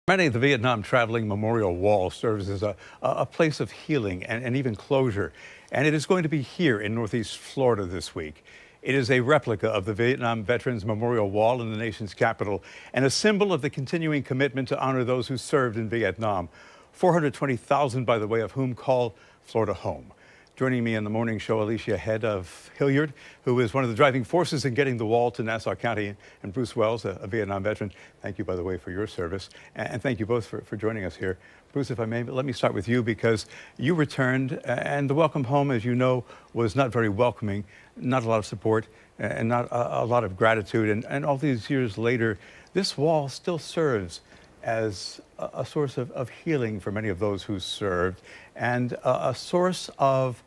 Many of the Vietnam Traveling Memorial Wall serves as a place of healing and even closure. And it is going to be here in Northeast Florida this week. It is a replica of the Vietnam Veterans Memorial Wall in the nation's capital and a symbol of the continuing commitment to honor those who served in Vietnam. 420,000, by the way, of whom call Florida home. Joining me in the morning show, Alicia Head of Hilliard, who is one of the driving forces in getting the wall to Nassau County, and Bruce Wells, a Vietnam veteran. Thank you, by the way, for your service. And thank you both for joining us here. Bruce, if I may, let me start with you because you returned, and the welcome home, as you know, was not very welcoming, not a lot of support, and not a lot of gratitude. And all these years later, this wall still serves as a source of healing for many of those who served, and a source of,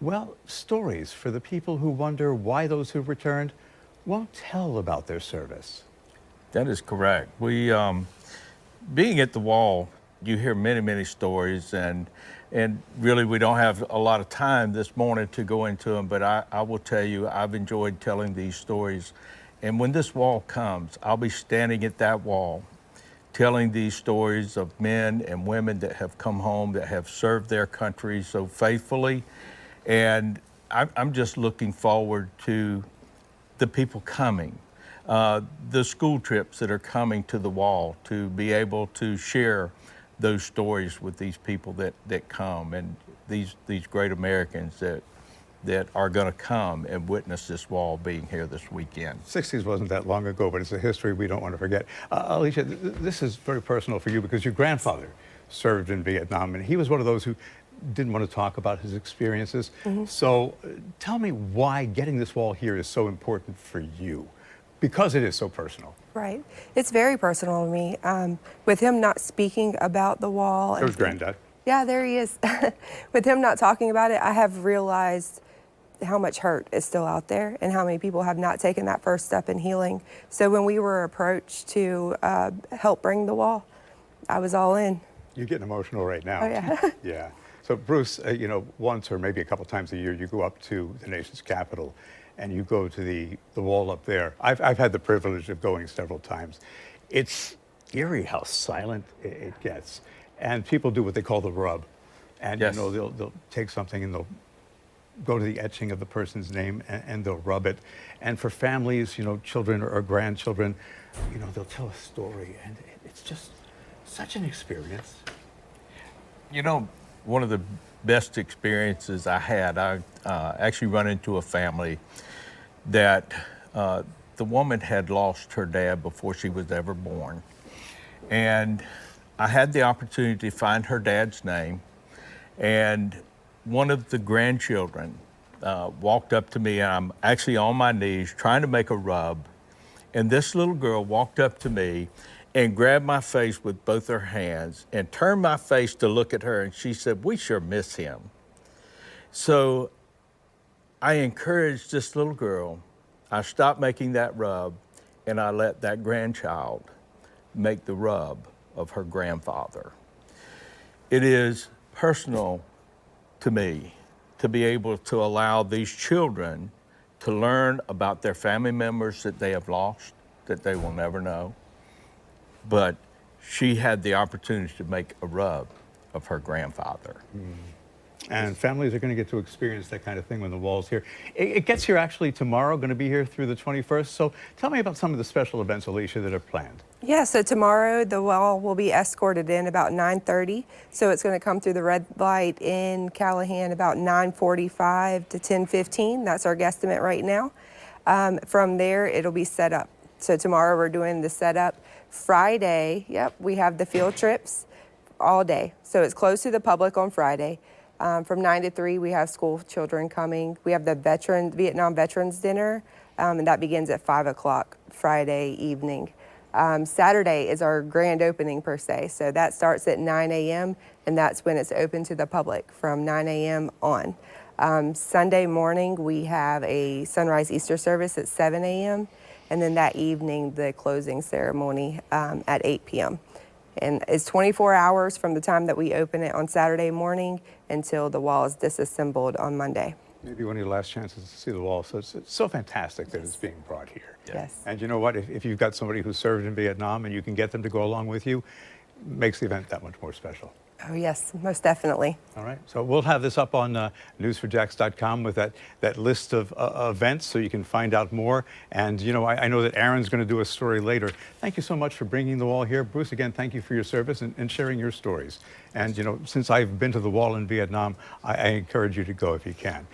well, stories for the people who wonder why those who returned won't tell about their service. That is correct. We, being at the wall, you hear many stories, and really we don't have a lot of time this morning to go into them, but I will tell you, I've enjoyed telling these stories. And when this wall comes, I'll be standing at that wall telling these stories of men and women that have come home, that have served their country so faithfully. And I'm just looking forward to the people coming, the school trips that are coming to the wall, to be able to share those stories with these people that come, and these great Americans that are going to come and witness this wall being here this weekend. 60s wasn't that long ago, but it's a history we don't want to forget. Alicia, this is very personal for you because your grandfather served in Vietnam, and he was one of those who didn't want to talk about his experiences. So tell me why getting this wall here is so important for you, because it is so personal. Right. It's very personal to me. With him not speaking about the wall. There's Granddad. Yeah, there he is. With him not talking about it, I have realized how much hurt is still out there and how many people have not taken that first step in healing. So when we were approached to help bring the wall, I was all in. You're getting emotional right now. Oh, yeah. Yeah. So Bruce, you know, once or maybe a couple times a year, you go up to the nation's capital and you go to the wall up there. I've had the privilege of going several times. It's eerie how silent it gets. And people do what they call the rub. And yes. You know, they'll take something and they'll go to the etching of the person's name and they'll rub it. And for families, you know, children or grandchildren, you know, they'll tell a story, and it's just such an experience. You know, one of the best experiences I had, I actually run into a family that the woman had lost her dad before she was ever born. And I had the opportunity to find her dad's name, and one of the grandchildren walked up to me, and I'm actually on my knees trying to make a rub, and this little girl walked up to me and grabbed my face with both her hands and turned my face to look at her, and she said, "We sure miss him." So I encouraged this little girl. I stopped making that rub, and I let that grandchild make the rub of her grandfather. It is personal to me to be able to allow these children to learn about their family members that they have lost, that they will never know. But she had the opportunity to make a rub of her grandfather. And families are going to get to experience that kind of thing when the wall's here. It gets here actually tomorrow, going to be here through the 21st. So tell me about some of the special events, Alicia, that are planned. Yeah, so tomorrow the wall will be escorted in about 9:30. So it's going to come through the red light in Callahan about 9:45 to 10:15. That's our guesstimate right now. From there, it'll be set up. So tomorrow we're doing the setup. Friday, yep, we have the field trips all day. So it's closed to the public on Friday. From 9 to 3, we have school children coming. We have the Vietnam Veterans Dinner, and that begins at 5 o'clock Friday evening. Saturday is our grand opening per se, so that starts at 9 a.m. and that's when it's open to the public from 9 a.m. on. Sunday morning we have a sunrise Easter service at 7 a.m. and then that evening the closing ceremony at 8 p.m. And it's 24 hours from the time that we open it on Saturday morning until the wall is disassembled on Monday. Maybe one of your last chances to see the wall. So it's so fantastic that it's being brought here. Yes. And you know what? If you've got somebody who served in Vietnam and you can get them to go along with you, makes the event that much more special. Oh, yes, most definitely. All right. So we'll have this up on news4jax.com with that list of events so you can find out more. And, you know, I know that Aaron's going to do a story later. Thank you so much for bringing the wall here. Bruce, again, thank you for your service and sharing your stories. And, you know, since I've been to the wall in Vietnam, I encourage you to go if you can.